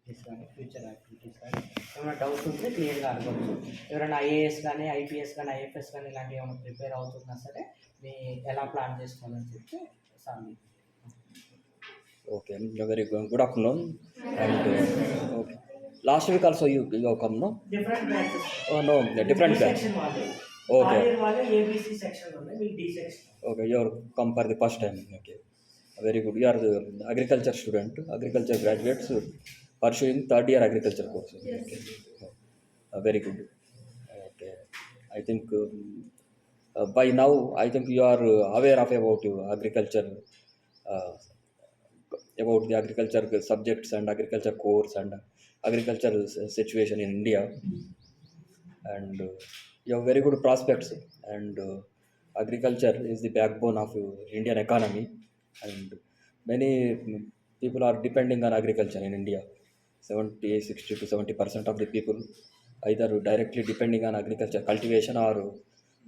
Activities కానీ future activities కానీ ఏమైనా డౌట్ ఉంటే క్లియర్గా అడగవచ్చు. ఎవరైనా ఐఏఎస్ కానీ ఐపీఎస్ కానీ ఐఎఫ్ఎస్ కానీ ఇలాంటివి ఏమైనా ప్రిపేర్ అవుతున్నా సరే మీ ఎలా ప్లాన్ చేసుకోవాలని చెప్తే సార్ మీకు. Okay, very good afternoon. And okay, last week also you have come, no? Different batches. Oh no, the different batch. Section వాళ్ళు Okay, ఆర్డర్ వాళ్ళు ఏబిసి సెక్షన్ ఉన్నాయి, మీకు D section. okay, you are come for the first time. Okay, very good. You are the agriculture student, agriculture graduates pursuing third year agriculture course. Okay, very good. Okay, I think by now I think you are aware of about agriculture. Uh, about the agriculture subjects and agriculture course and agriculture situation in India, and you have very good prospects. And agriculture is the backbone of Indian economy, and many people are depending on agriculture in India. 60 to 70% of the people either directly depending on agriculture cultivation, or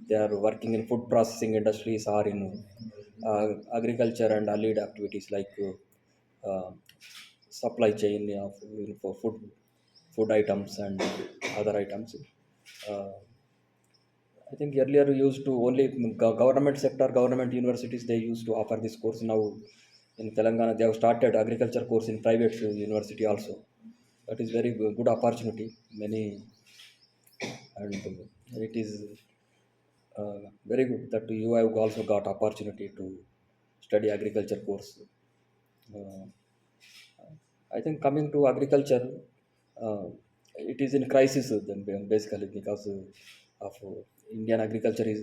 they are working in food processing industries or in agriculture and allied activities like uh, supply chain of for food items and other items. Uh, I think earlier we used to only government sector, government universities, they used to offer this course. Now in Telangana they have started agriculture course in private university also. That is very good opportunity. Many, and it is very good that you have also got opportunity to study agriculture course. Uh, I think coming to agriculture, it is in crisis then basically because of Indian agriculture is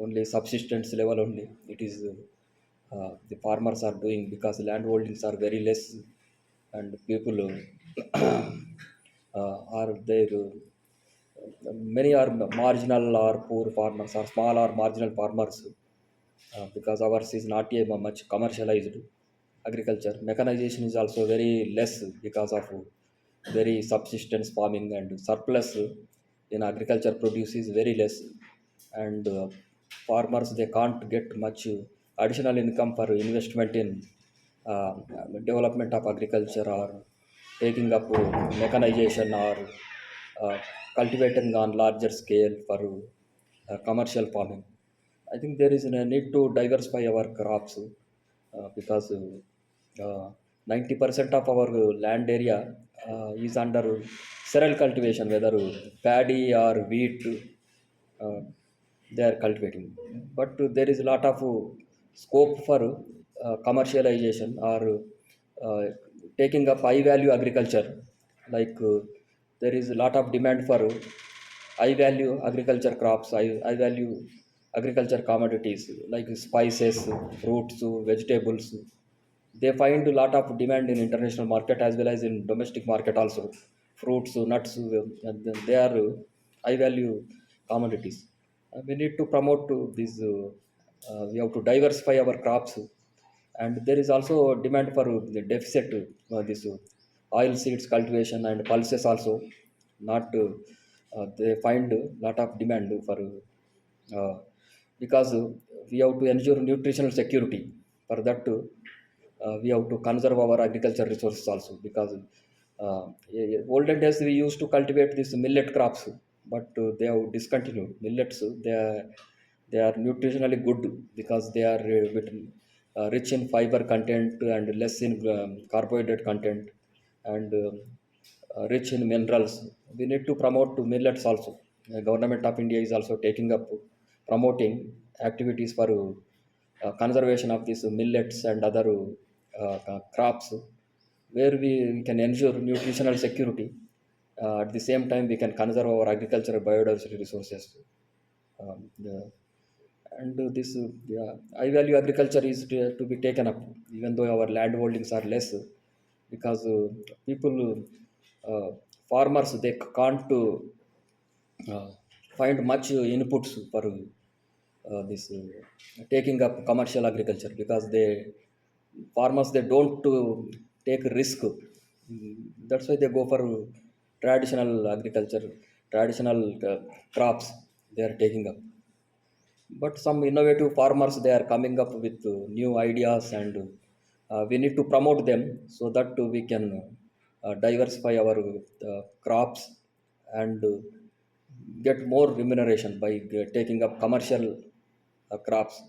only subsistence level only. It is the farmers are doing because land holdings are very less, and people are there. Many are marginal or poor farmers or small or marginal farmers, because ours is not a much commercialized agriculture. Mechanization is also very less because of very subsistence farming, and surplus in agriculture produce is very less, and farmers they can't get much additional income for investment in uh, development of agriculture, or taking up mechanization, or uh, cultivating on larger scale for commercial farming. I think there is a need to diversify our crops, because 90% of our land area is under cereal cultivation, whether paddy or wheat, uh, they are cultivating. But there is a lot of scope for commercialization, or uh, taking up high value agriculture. Like there is a lot of demand for high value agriculture crops, high value agriculture commodities like spices, fruits, vegetables. They find a lot of demand in international market as well as in domestic market also. Fruits, nuts, they are high value commodities. We need to promote this. We have to diversify our crops, and there is also demand for the deficit. This oil seeds cultivation and pulses also. Not they find a lot of demand for uh, because we have to ensure nutritional security. For that, we have to conserve our agriculture resources also, because olden days we used to cultivate these millet crops, but they have discontinued millets. They are nutritionally good because they are rich in fiber content and less in carbohydrate content, and rich in minerals. We need to promote to millets also. Government of India is also taking up promoting activities for conservation of these millets and other crops, where we can ensure nutritional security. At the same time, we can conserve our agricultural biodiversity resources. The, and this yeah, high value agriculture is to be taken up, even though our land holdings are less, because people, farmers, they can't uh, find much inputs for this taking up commercial agriculture, because they farmers they don't take risk. That's why they go for traditional agriculture, traditional crops they are taking up. But some innovative farmers they are coming up with new ideas, and we need to promote them so that we can diversify our crops and get more remuneration by taking up commercial crops.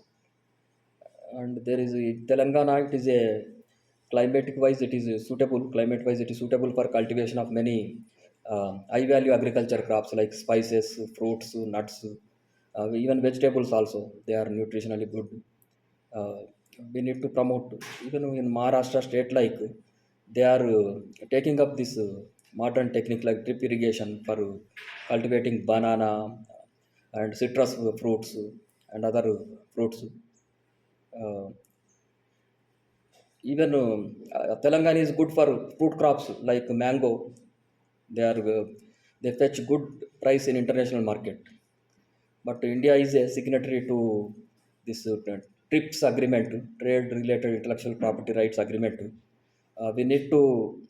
And there is a Telangana, it is a climatic wise it is suitable, climate wise it is suitable for cultivation of many high value agriculture crops like spices, fruits, nuts, even vegetables also, they are nutritionally good. uh, we need to promote. Even in Maharashtra state, like they are taking up this modern technique like drip irrigation for cultivating banana and citrus fruits and other fruits. uh, Even Telangana is good for fruit crops like mango. They are they fetch good price in international market. But India is a signatory to this TRIPS agreement, trade related intellectual property rights agreement. We need to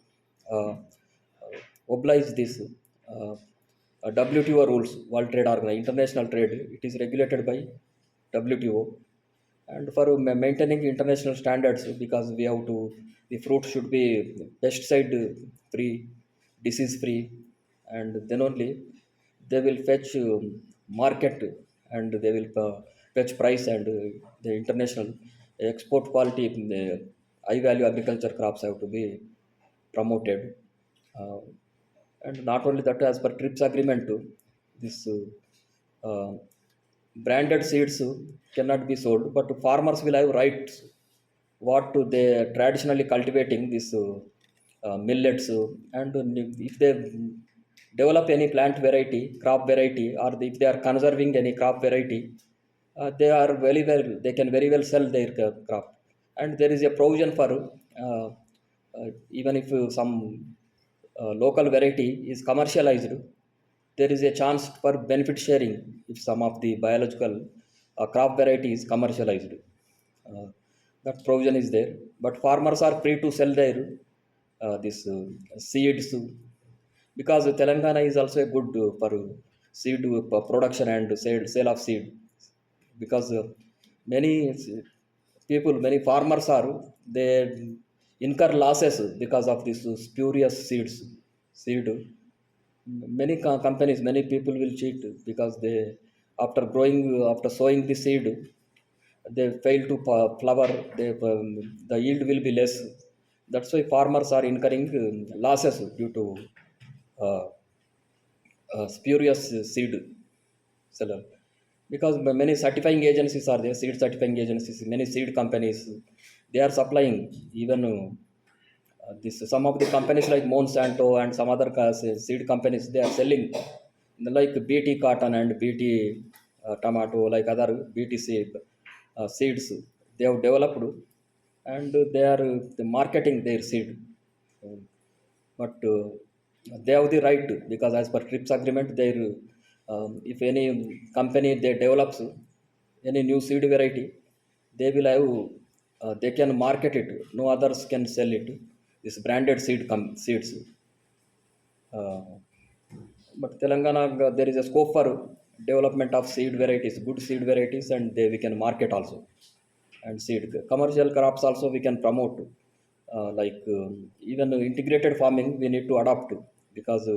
uh, oblige this WTO rules, World Trade Organization, international trade. It is regulated by WTO, and for maintaining international standards, because we have to, the fruit should be pesticide free, disease free, and then only they will fetch market, and they will fetch price, and the international export quality, high value agriculture crops have to be promoted. uh, and not only that, as per TRIPS agreement, this uh, branded seeds cannot be sold, but farmers will have rights what to they traditionally cultivating this millets, and if they develop any plant variety, crop variety, or if they are conserving any crop variety, they are very well, they can very well sell their crop. And there is a provision for even if some local variety is commercialized, there is a chance for benefit sharing if some of the biological crop variety is commercialized. Uh, that provision is there, but farmers are free to sell their this seeds, because Telangana is also a good for seed production and sale of seed, because many people, many farmers are, they incur losses because of this spurious seed. Many companies, many people will cheat because they, after growing, after sowing the seed, they fail to flower. They, the yield will be less. That's why farmers are incurring losses due to uh, spurious seed seller. Because many certifying agencies are there, seed certifying agencies, many seed companies, they are supplying. Even this some of the companies like Monsanto and some other seed companies, they are selling like BT cotton and BT tomato, like other BT seed, seeds they have developed, and they are marketing their seed. But they have the right to, because as per TRIPS agreement, their if any company they develops any new seed variety, they will have they can market it. No others can sell it. This branded seeds. Uh, but Telangana, there is a scope for development of seed varieties, good seed varieties, and we can market also. And seed commercial crops also we can promote. Like even integrated farming we need to adopt, because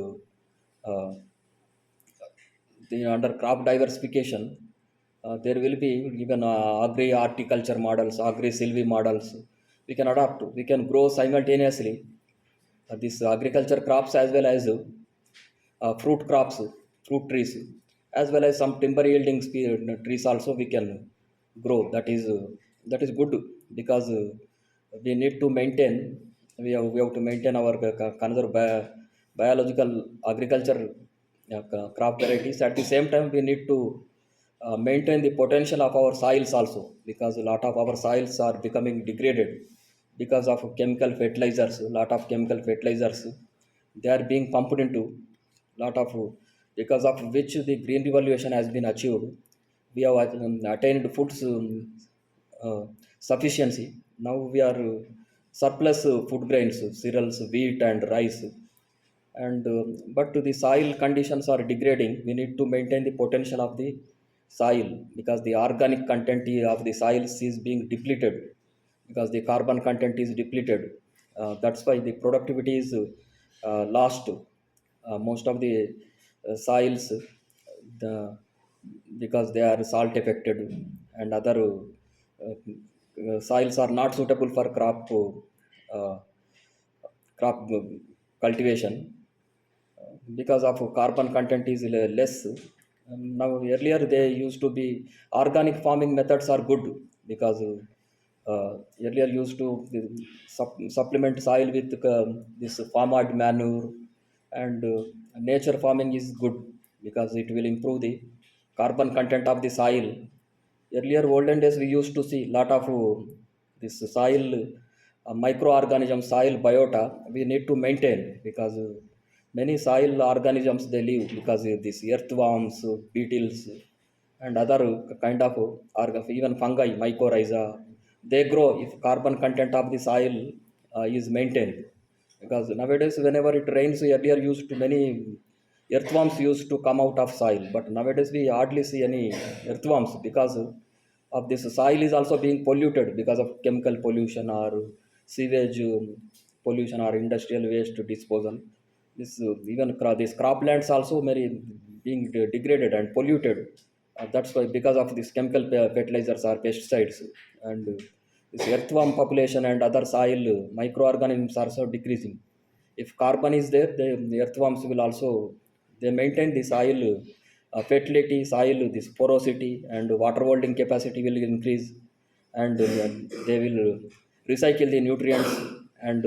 the under crop diversification, there will be even agri horticulture models, agri silvi models we can adopt. We can grow simultaneously this agriculture crops as well as fruit crops, fruit trees, as well as some timber yielding trees also we can grow. That is good, because we need to maintain, we have to maintain our conserve biological agriculture crop varieties. At the same time, we need to maintain the potential of our soils also, because a lot of our soils are becoming degraded because of chemical fertilizers. A lot of chemical fertilizers, they are being pumped into lot of, because of which the green revolution has been achieved. We have attained foods uh, sufficiency. Now we are surplus food grains, cereals, wheat and rice. And but the soil conditions are degrading. We need to maintain the potential of the soil, because the organic content of the soils is being depleted, because the carbon content is depleted. That's why the productivity is lost. Most of the soils, the because they are salt affected, and other soils are not suitable for uh, crop cultivation because of carbon content is less. Now earlier they used to be organic farming methods are good because earlier used to supplement soil with this farmard manure, and nature farming is good because it will improve the carbon content of the soil. Earlier olden days we used to see lot of this soil microorganisms, soil biota we need to maintain because many soil organisms they live because this earthworms, beetles, and other kind of even fungi, mycorrhiza, they grow if carbon content of the soil is maintained. Because nowadays whenever it rains, earlier used to many earthworms used to come out of soil, but nowadays we hardly see any earthworms because of this soil is also being polluted because of chemical pollution or sewage pollution or industrial waste disposal. This even these croplands also very being degraded and polluted. That's why because of this chemical fertilizers or pesticides, and this earthworm population and other soil microorganisms are also decreasing. If carbon is there, the earthworms will also they maintain the soil fertility, soil this porosity and water holding capacity will increase, and they will recycle the nutrients, and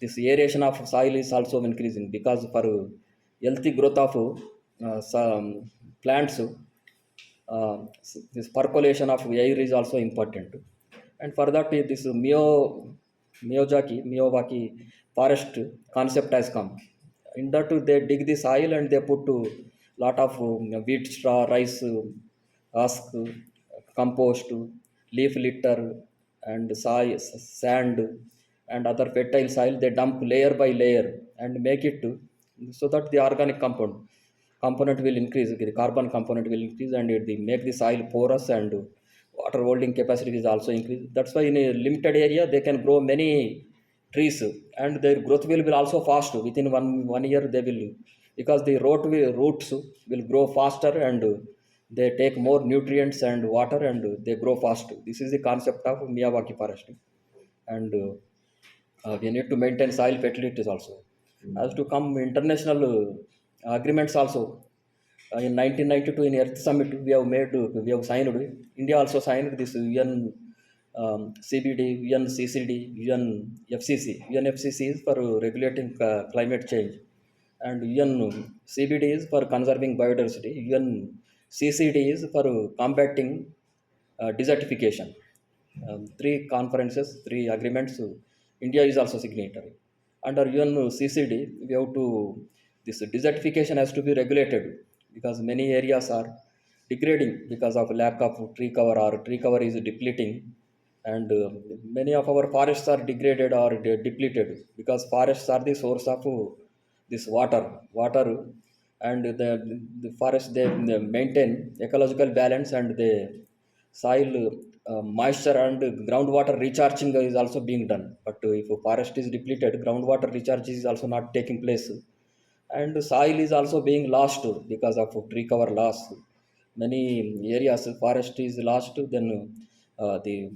this aeration of soil is also increasing because for healthy growth of some plants, this percolation of air is also important. And for that this Miyawaki forest concept has come. In that they dig the soil and they put lot of wheat straw, rice husk, compost, leaf litter, and sand, and other fertile soil. They dump layer by layer and make it so that the organic component will increase, the carbon component will increase, and it will make the soil porous, and water holding capacity is also increased. That's why in a limited area they can grow many trees, and their growth will be also fast. Within one year they will, because the roots will grow faster, and they take more nutrients and water, and they grow fast. This is the concept of Miyawaki forest. And we need to maintain soil fertilities also. As to come international agreements also, in 1992 in Earth Summit we have signed. India also signed this UN CBD, UN CCD, UN FCC. UN FCC is for regulating climate change, and UN CBD is for conserving biodiversity. UN CCD is for combating desertification. Three conferences, three agreements. India is also signatory. Under UN CCD, we have to this desertification has to be regulated because many areas are degrading because of lack of tree cover, or tree cover is depleting, and many of our forests are degraded or depleted because forests are the source of this water, and the forest they maintain ecological balance, and the soil moisture and groundwater recharging is also being done. But if a forest is depleted, groundwater recharge is also not taking place, and soil is also being lost because of tree cover loss. Many areas forest is lost, then the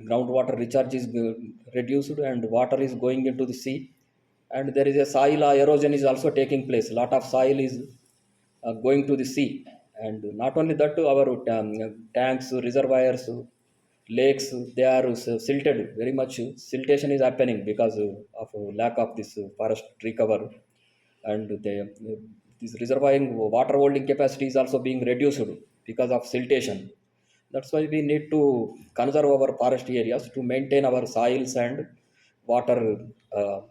groundwater recharge is reduced, and water is going into the sea, and there is a soil erosion is also taking place. Lot of soil is going to the sea. And not only that, our tanks, reservoirs, lakes, they are silted very much. Siltation is happening because of lack of this forest tree cover, and this reservoir water holding capacity is also being reduced because of siltation. That's why we need to conserve our forest areas to maintain our soils and water, uh,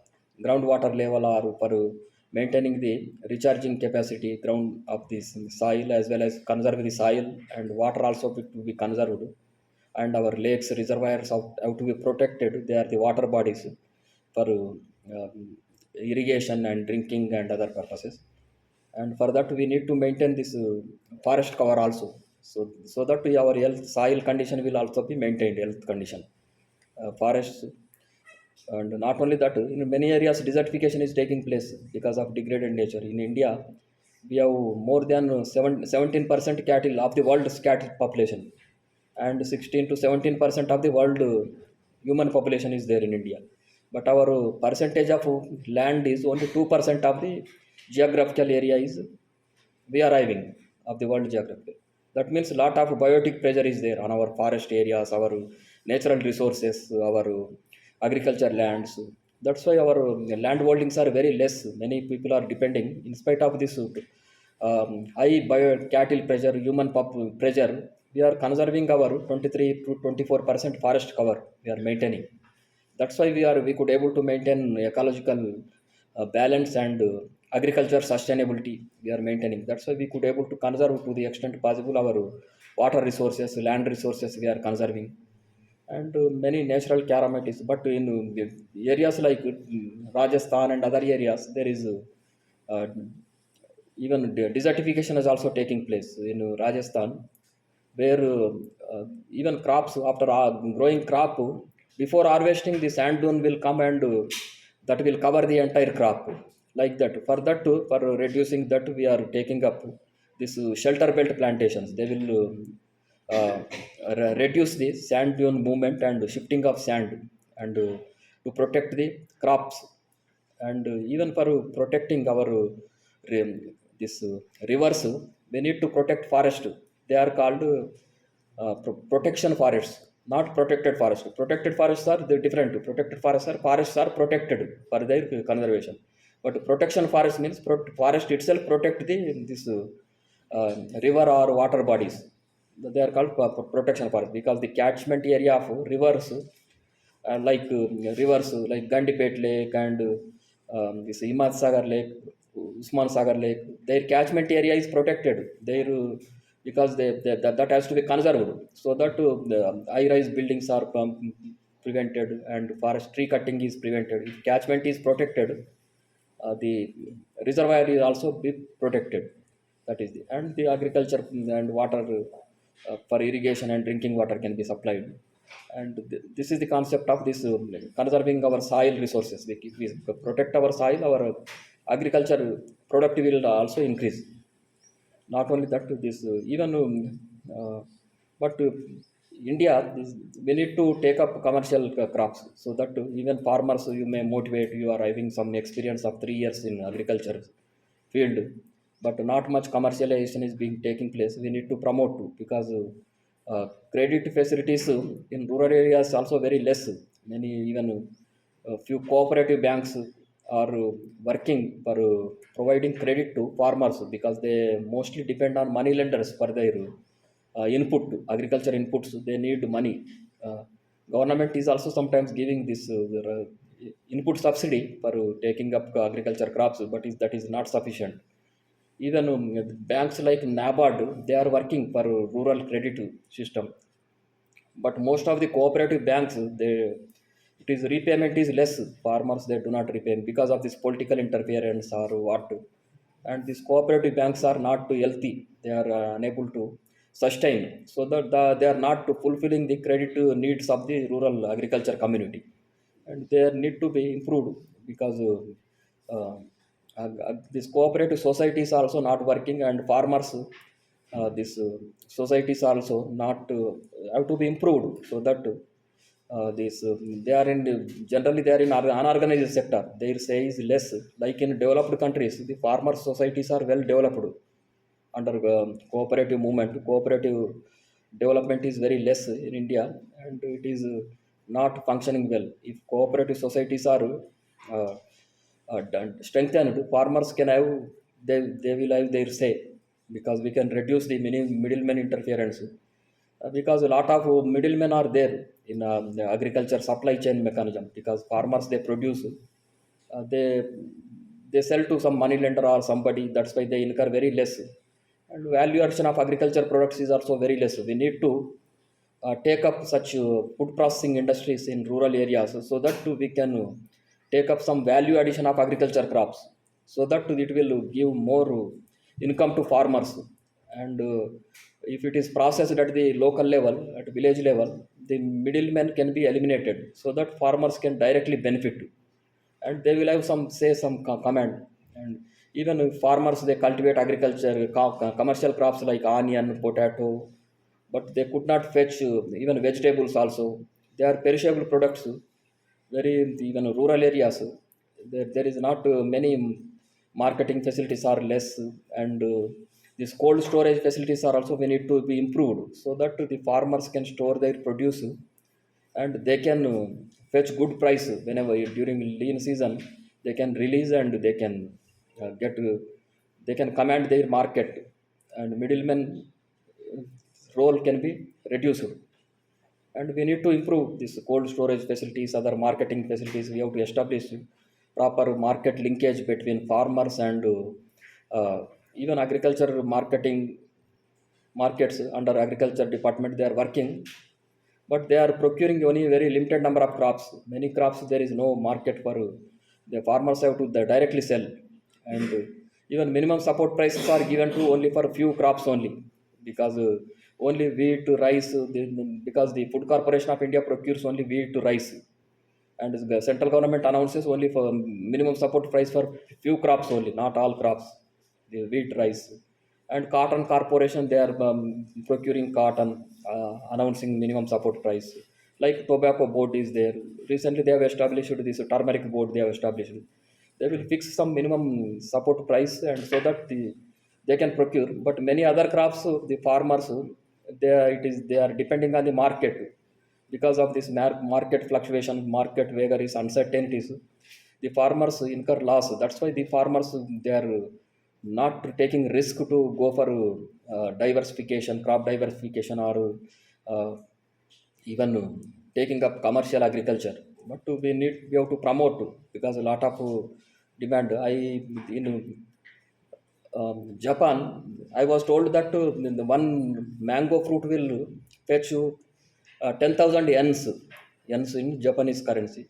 groundwater level, or for maintaining the recharging capacity ground of this soil, as well as conserve the soil and water also to be conserved. And our lakes, reservoirs have to be protected. They are the water bodies for irrigation and drinking and other purposes. And for that we need to maintain this forest cover also, so that our health soil condition will also be maintained, health condition. Forests, And not only that, in many areas, desertification is taking place because of degraded nature. In India, we have more than 17% cattle of the world's cattle population, and 16 to 17% of the world human population is there in India. But our percentage of land is only 2% of the geographical area is we are arriving of the world geography. That means a lot of biotic pressure is there on our forest areas, our natural resources, our agriculture lands. That's why our land holdings are very less. Many people are depending, in spite of this high bio cattle pressure, human pressure. We are conserving our 23 to 24% forest cover. We are maintaining. That's why we could able to maintain ecological balance and agriculture sustainability we are maintaining. That's why we could able to conserve to the extent possible our water resources, land resources we are conserving, and many natural calamities. But in areas like Rajasthan and other areas, there is uh, even desertification is also taking place in Rajasthan, where even crops after growing crop, before harvesting the sand dune will come, and that will cover the entire crop like that. For that, for reducing that, we are taking up this shelter belt plantations. They will reduce the sand dune movement and shifting of sand, and to protect the crops, and even for protecting our this rivers, we need to protect forest. They are called protection forests, not protected forest. Protected forests are the different. Protected forests are protected for their conservation, but protection forest means forest itself protect the this river or water bodies. They are called protection forest because the catchment area of rivers, like rivers like Gandipet Lake and this Imad Sagar Lake, Usman Sagar Lake, their catchment area is protected. Their because that has to be conserved, so that the high-rise buildings are prevented and forest tree cutting is prevented. If catchment is protected, the reservoir is also be protected. That is and the agriculture and water for irrigation and drinking water can be supplied. And this is the concept of this conserving our soil resources. If we protect our soil, our agriculture productivity will also increase. Not only that, this even but India, we need to take up commercial crops, so that even farmers, you may motivate. You are having some experience of 3 years in agriculture field, but not much commercialization is being taking place. We need to promote too, because credit facilities in rural areas also very less. Many even few cooperative banks are working for providing credit to farmers, because they mostly depend on money lenders for their input, agriculture inputs. They need money. uh, Government is also sometimes giving this input subsidy for taking up agriculture crops, but that is not sufficient. Even banks like NABARD, they are working for rural credit system, but most of the cooperative banks, they it is repayment is less. Farmers, they do not repay because of this political interference or what. And these cooperative banks are not healthy. They are unable to sustain, so that they are not fulfilling the credit needs of the rural agriculture community, and they need to be improved. Because these cooperative societies are also not working, and farmers, these societies are also not have to be improved, so that this they are in generally they are in unorganized sector. Their say is less. Like in developed countries, the farmer societies are well developed under cooperative movement. Cooperative development is very less in India, and it is not functioning well. If cooperative societies are strengthened, farmers can have, they will have their say, because we can reduce the middleman interference. Because a lot of middlemen are there in the agriculture supply chain mechanism. Because farmers, they produce, uh, they they sell to some money lender or somebody. That's why they incur very less, and value addition of agriculture products is also very less. We need to take up such food processing industries in rural areas, so that we can take up some value addition of agriculture crops, so that it will give more income to farmers. And if it is processed at the local level, at village level, the middlemen can be eliminated so that farmers can directly benefit, and they will have some say some command. And even if farmers they cultivate agriculture commercial crops like onion, potato, but they could not fetch even vegetables also. They are perishable products. Very even rural areas, there is not many marketing facilities are less, and these cold storage facilities are also we need to be improved so that the farmers can store their produce, and they can fetch good price whenever during lean season. They can release and they can get they can command their market, and middlemen uh, role can be reduced. And we need to improve this cold storage facilities, other marketing facilities. We have to establish proper market linkage between farmers and even agriculture marketing markets under agriculture department. They are working, but they are procuring only very limited number of crops. Many crops there is no market for, the farmers have to directly sell, and even minimum support prices are given to only for few crops only, because only wheat, rice, because the Food Corporation of India procures only wheat, rice, and the central government announces only for minimum support price for few crops only, not all crops, the wheat, rice. And cotton corporation they are procuring cotton, announcing minimum support price. Like tobacco board is there, recently they have established this turmeric board they have established. They will fix some minimum support price, and so that they can procure. But many other crops, the farmers, it is they are depending on the market. Because of this market fluctuation, market vagaries, uncertainties, the farmers incur loss. That's why the farmers they are not taking risk to go for diversification, crop diversification, or uh, even taking up commercial agriculture. But we have to promote, because a lot of demand. I in Japan, I was told that the one mango fruit will fetch you 10,000 yens, yens in Japanese currency,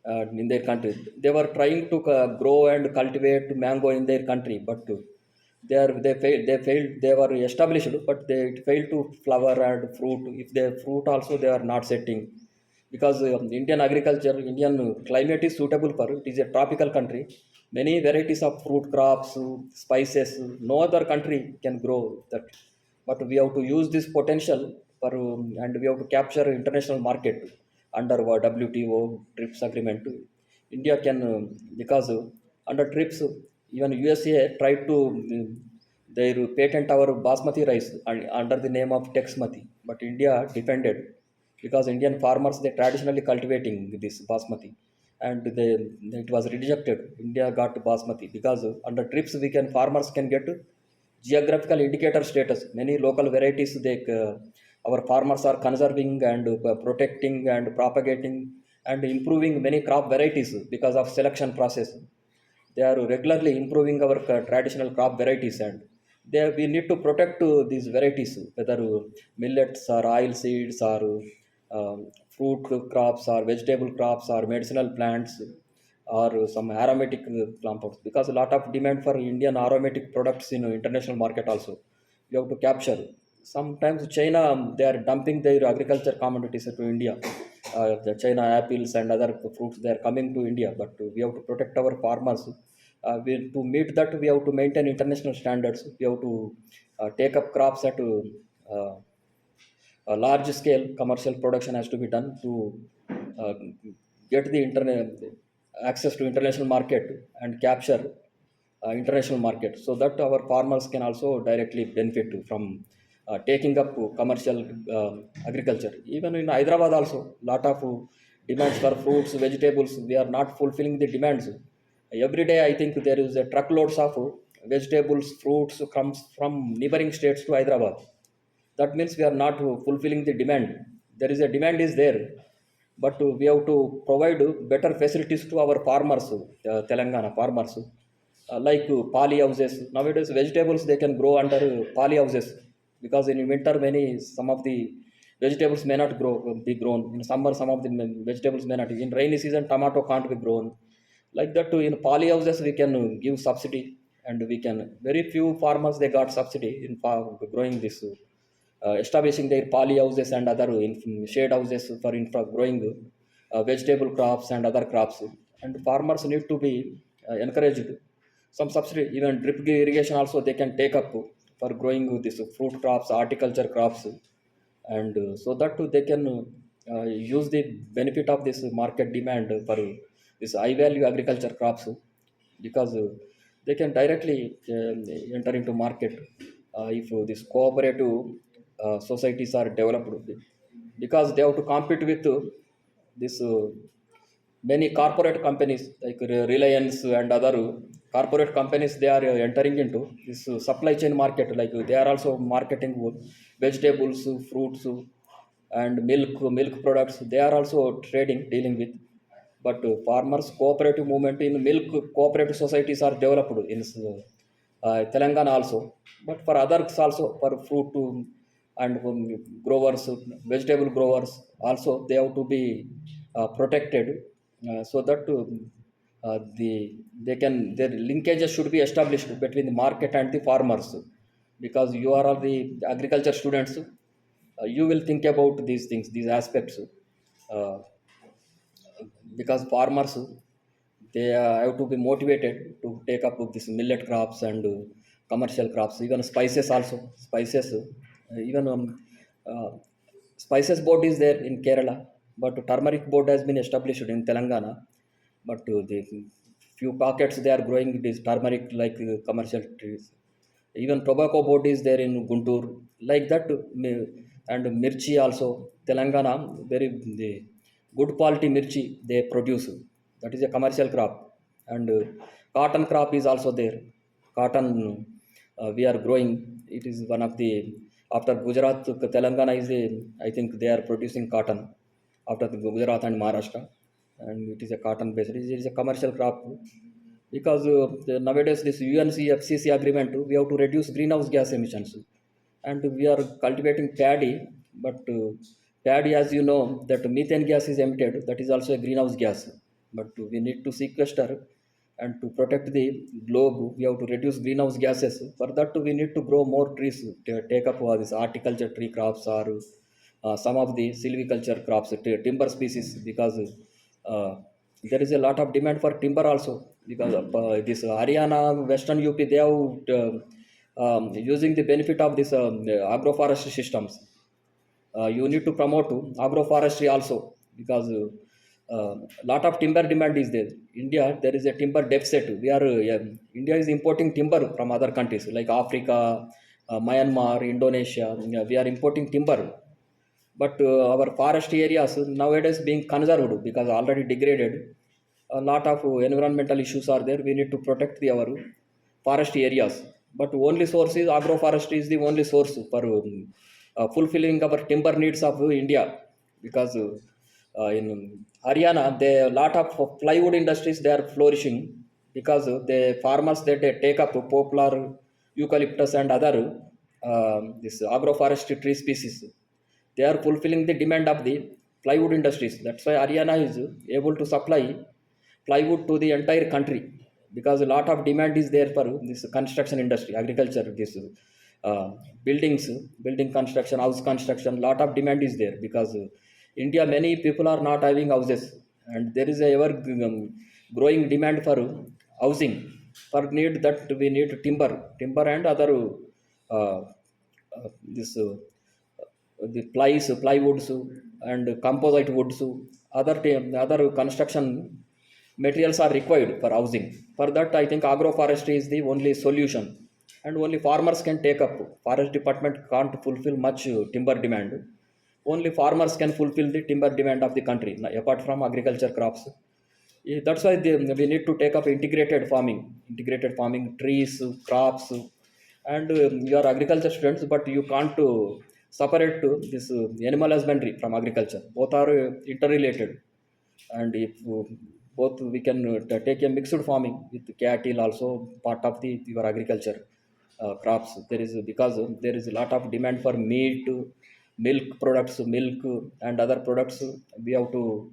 in their country. They were trying to grow and cultivate mango in their country, but they failed. They failed. They were established, but they failed to flower and fruit. If they fruit also, they are not setting, because Indian agriculture, Indian climate is suitable for it. It is a tropical country. Many varieties of fruit crops, spices, no other country can grow that. But we have to use this potential for, and we have to capture international market under our WTO TRIPS agreement. India can, because under TRIPS, even USA tried to they patent our basmati rice under the name of Texmati, but India defended, because Indian farmers they traditionally cultivating this basmati, and it was rejected. India got basmati because under TRIPS we can farmers can get geographical indicator status. Many local varieties our farmers are conserving and protecting and propagating and improving many crop varieties because of selection process. They are regularly improving our traditional crop varieties, and we need to protect these varieties, whether millets or oil seeds or fruit crops or vegetable crops or medicinal plants or some aromatic compounds, because a lot of demand for Indian aromatic products in international market also. You have to capture. Sometimes China, they are dumping their agriculture commodities to India. The China apples and other fruits they are coming to India, but we have to protect our farmers. To meet that, we have to maintain international standards. We have to take up crops at uh, a large scale. Commercial production has to be done to uh, get the internet access to international market and capture international market, so that our farmers can also directly benefit from taking up commercial agriculture. Even in Hyderabad also, lot of demands for fruits, vegetables, we are not fulfilling the demands. Every day I think there is a truckloads of vegetables, fruits comes from neighboring states to Hyderabad. That means we are not fulfilling the demand. There is a demand is there, but we have to provide better facilities to our farmers, Telangana farmers, like poly houses. Nowadays vegetables they can grow under poly houses, because in winter many some of the vegetables may not be grown. In summer some of the vegetables may not. In rainy season tomato can't be grown. Like that too, in poly houses we can give subsidy, and we can, very few farmers they got subsidy in growing this establishing their poly houses and other shade houses for infra growing vegetable crops and other crops. And farmers need to be encouraged. Some subsidy, even drip irrigation also they can take up for growing this fruit crops, horticulture crops, and so that too they can use the benefit of this market demand for this high value agriculture crops, because they can directly enter into market if this cooperative societies are developed, because they have to compete with this many corporate companies like Reliance and other corporate companies. They are entering into this supply chain market, like they are also marketing vegetables, fruits, and milk products. They are also trading, dealing with. But farmers cooperative movement in milk cooperative societies are developed in Telangana also. But for others also, for fruit and growers, vegetable growers also, they have to be protected, so that they can, their linkages should be established between the market and the farmers, because you are all the agriculture students. You will think about these things, these aspects, uh, because farmers, they have to be motivated to take up this millet crops and commercial crops, even spices also. Spices, even uh, spices board is there in Kerala, but turmeric board has been established in Telangana. But the few pockets they are growing this turmeric like commercial trees. Even tobacco board is there in Guntur, like that. And mirchi also, Telangana, very the good quality mirchi they produce. That is a commercial crop. And cotton crop is also there. Cotton, we are growing. It is one of the, after Gujarat, Telangana is a, I think they are producing cotton after the Gujarat and Maharashtra, and it is a cotton based. It is a commercial crop, because nowadays this UNFCCC agreement, we have to reduce greenhouse gas emissions, and we are cultivating paddy. But paddy, as you know, that methane gas is emitted, that is also a greenhouse gas. But we need to sequester, and to protect the globe we have to reduce greenhouse gases. For that we need to grow more trees, take up all these horticulture tree crops, or some of the silviculture crops, timber species, because uh, there is a lot of demand for timber also, because of this Haryana, Western UP, they have using the benefit of this agroforestry systems. You need to promote agroforestry also, because lot of timber demand is there. India, there is a timber deficit. We are India is importing timber from other countries like Africa, Myanmar, Indonesia. Yeah, we are importing timber. But our forest areas nowadays being conserved because already degraded. A lot of environmental issues are there. We need to protect our forest areas. But only source is agroforestry is the only source for fulfilling our timber needs of India, because in Haryana, the lot of plywood industries they are flourishing, because the farmers that they take up poplar, eucalyptus, and other this agroforestry tree species. They are fulfilling the demand of the plywood industries. That's why Haryana is able to supply plywood to the entire country, because a lot of demand is there for this construction industry, agriculture, this uh, buildings, building construction, house construction. Lot of demand is there, because India, many people are not having houses, and there is a ever growing demand for housing. For need that we need timber and other uh, this the plywoods and composite woods, other construction materials are required for housing. For that, I think agroforestry is the only solution, and only farmers can take up. Forest department can't fulfill much timber demand. Only farmers can fulfill the timber demand of the country, apart from agriculture crops. That's why we need to take up integrated farming, trees, crops, and you are agriculture students, but you can't separate this animal husbandry from agriculture. Both are interrelated. And if both we can take a mixed farming with cattle also part of the your agriculture crops. There is, because there is a lot of demand for meat, milk products, milk and other products. We have to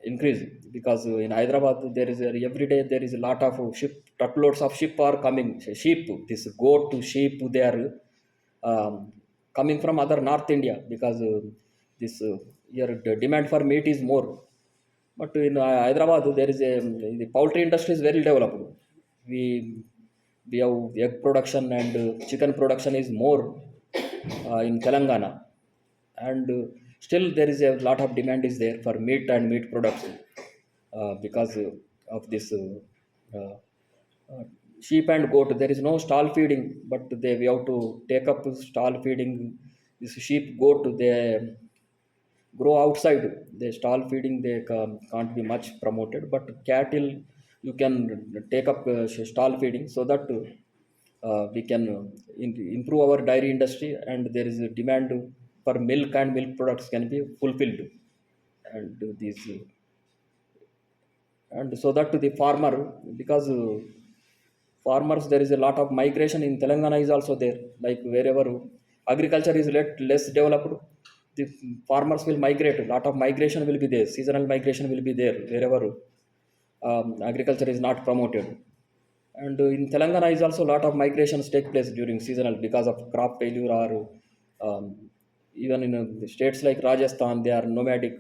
increase, because in Hyderabad there is every day there is a lot of ship, truckloads of sheep are coming. Sheep, this goat to sheep, they are um, coming from other North India because this here the demand for meat is more. But in Hyderabad, there is a the poultry industry is very developed. We we have egg production and chicken production is more in Telangana, and still there is a lot of demand is there for meat and meat products because of this uh, uh, sheep and goat. There is no stall feeding, but they we have to take up stall feeding. This sheep goat they grow outside. They stall feeding they can't be much promoted, but cattle you can take up stall feeding so that we can improve our dairy industry, and there is a demand for milk and milk products can be fulfilled. And these and so that to the farmer, because farmers there is a lot of migration in Telangana is also there, like wherever agriculture is less developed, the farmers will migrate. A lot of migration will be there, seasonal migration will be there wherever agriculture is not promoted. And in Telangana is also a lot of migrations take place during seasonal because of crop failure, or um, even in states like Rajasthan they are nomadic.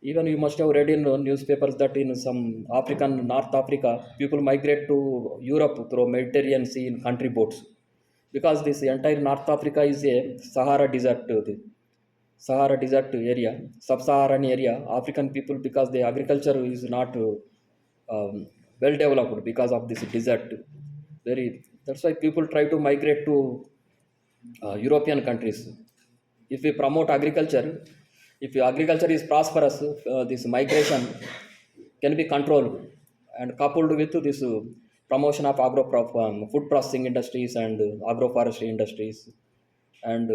Even you must have read in newspapers that in some African North Africa, people migrate to Europe through Mediterranean Sea in country boats, because this entire North Africa is a Sahara desert, the Sahara desert area, sub-Saharan area. African people, because the agriculture is not well developed because of this desert. Very that's why people try to migrate to European countries. If we promote agriculture, if agriculture is prosperous, this migration can be controlled, and coupled with this promotion of food processing industries and agroforestry industries, and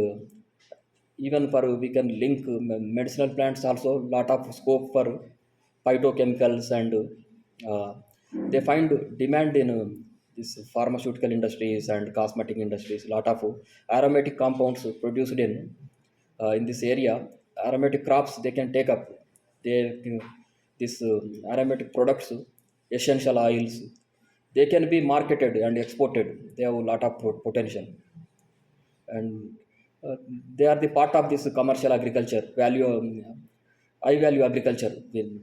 even for we can link medicinal plants also lot of scope for phytochemicals, and uh, they find demand in this pharmaceutical industries and cosmetic industries. Lot of aromatic compounds produced in this area, aromatic crops they can take up. They this aromatic products, essential oils, they can be marketed and exported. They have a lot of potential, and uh, they are the part of this commercial agriculture value. High value agriculture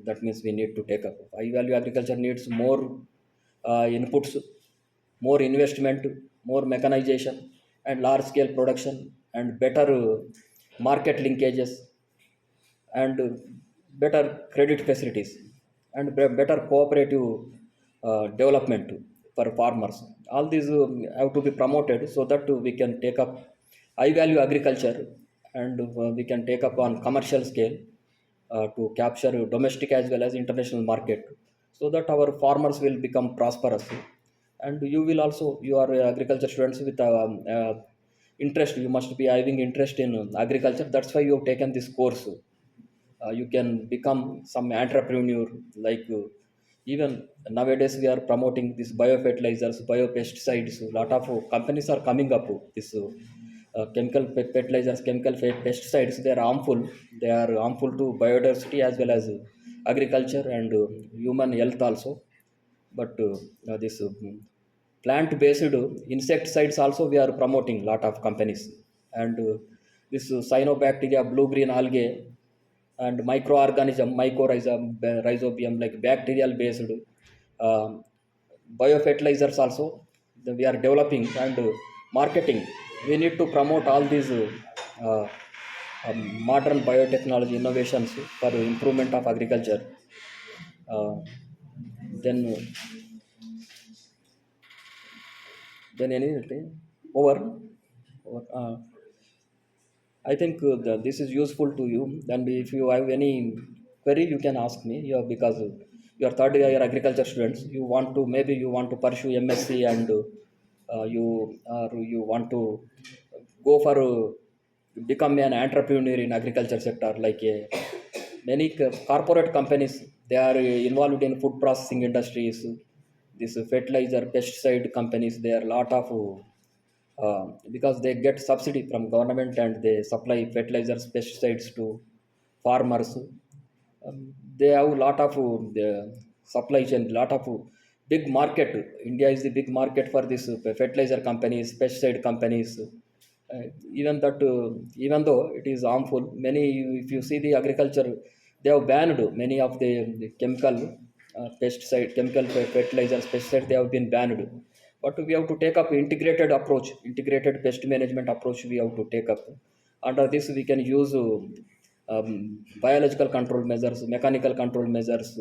that means we need to take up. High value agriculture needs more inputs, more investment, more mechanization, and large scale production, and better market linkages, and better credit facilities, and better cooperative development for farmers. All these have to be promoted so that we can take up high value agriculture, and we can take up on commercial scale to capture domestic as well as international market, so that our farmers will become prosperous. And you will also, you are agriculture students with interest, you must be having interest in agriculture. That's why you have taken this course. You can become some entrepreneur, like even nowadays we are promoting this biofertilizers, biopesticides. A lot of companies are coming up with this chemical fertilizers, chemical pesticides. They are harmful. They are harmful to biodiversity as well as agriculture and human health also. But this plant based insecticides also we are promoting lot of companies. And this cyanobacteria, blue green algae, and microorganism, mycorrhizum, rhizobium, like bacterial based um, biofertilizers also we are developing and marketing. We need to promote all these uh, modern biotechnology innovations for improvement of agriculture. uh, then anything over I think this is useful to you. And if you have any query, you can ask me. Yeah, because you are third year agriculture students. You want to, maybe you want to pursue MSc, and you want to go for become an entrepreneur in agriculture sector. Like many corporate companies, they are involved in food processing industries. This fertilizer, pesticide companies. There are a lot of because they get subsidy from government and they supply fertilizers, pesticides to farmers. They have a lot of the supply chain, lot of big market. India is the big market for this fertilizer companies, pesticide companies. Uh, even that, even though it is harmful, many, if you see the agriculture, they have banned many of the chemical chemical fertilizers, pesticides. They have been banned, but we have to take up integrated approach, integrated pest management approach. We have to take up. Under this, we can use biological control measures, mechanical control measures,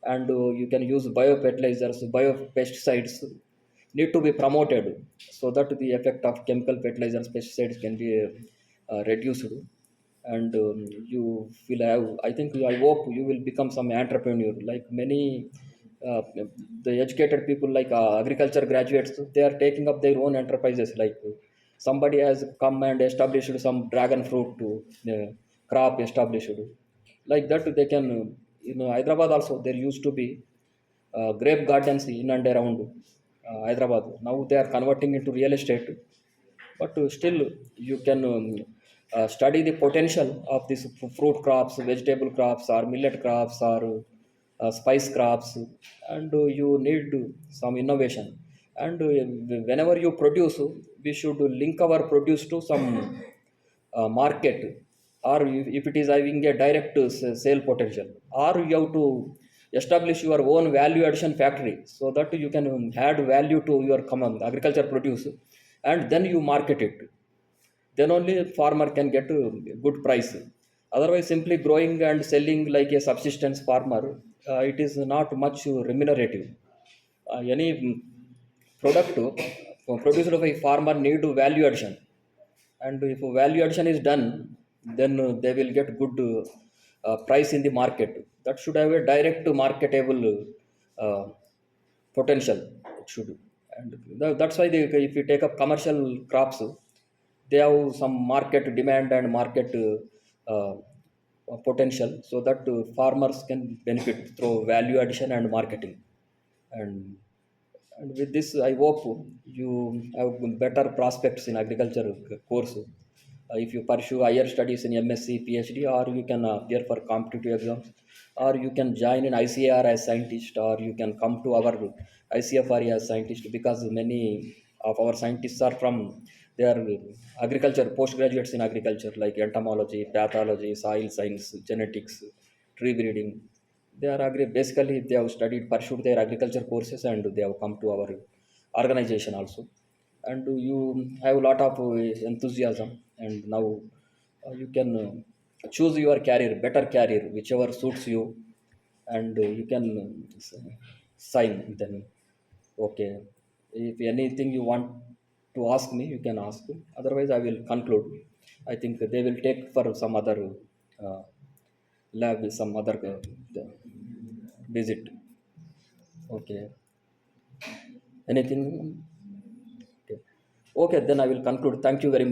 and you can use biofertilizers, biopesticides need to be promoted so that the effect of chemical fertilizers, pesticides can be reduced. And you will have, I think, I hope you will become some entrepreneur like many uh, the educated people, like agriculture graduates. They are taking up their own enterprises, like somebody has come and established some dragon fruit to crop established, like that they can Hyderabad also there used to be grape gardens in and around Hyderabad. Now they are converting into real estate, but still you can study the potential of these fruit crops, vegetable crops, or millet crops, or spice crops, and you need some innovation. And whenever you produce, we should link our produce to some market, or if it is having a direct sale potential, or you have to establish your own value addition factory so that you can add value to your common agriculture produce, and then you market it. Then only farmer can get a good price. Otherwise, simply growing and selling like a subsistence farmer, it is not much remunerative. Any product produced by farmer need value addition, and if value addition is done, then they will get good price in the market. That should have a direct marketable uh, potential. It should. And that's why if you take up commercial crops, they have some market demand and market potential, so that farmers can benefit through value addition and marketing. And and with this, I hope you have better prospects in agriculture course. If you pursue higher studies in MSc, PhD, or you can appear for competitive exams, or you can join in ICAR as scientist, or you can come to our ICFRE as scientist, because many of our scientists are from, they are agriculture postgraduates in agriculture, like entomology, pathology, soil science, genetics, tree breeding. They are basically they have studied, pursued their agriculture courses, and they have come to our organization also. And you have a lot of enthusiasm, and now you can choose your career, better career, whichever suits you, and you can sign then. Okay, if anything you want to ask me, you can ask. Otherwise, I will conclude. I think they will take for some other uh, lab, some other visit. Okay. Anything? Okay. Okay, then I will conclude. Thank you very much.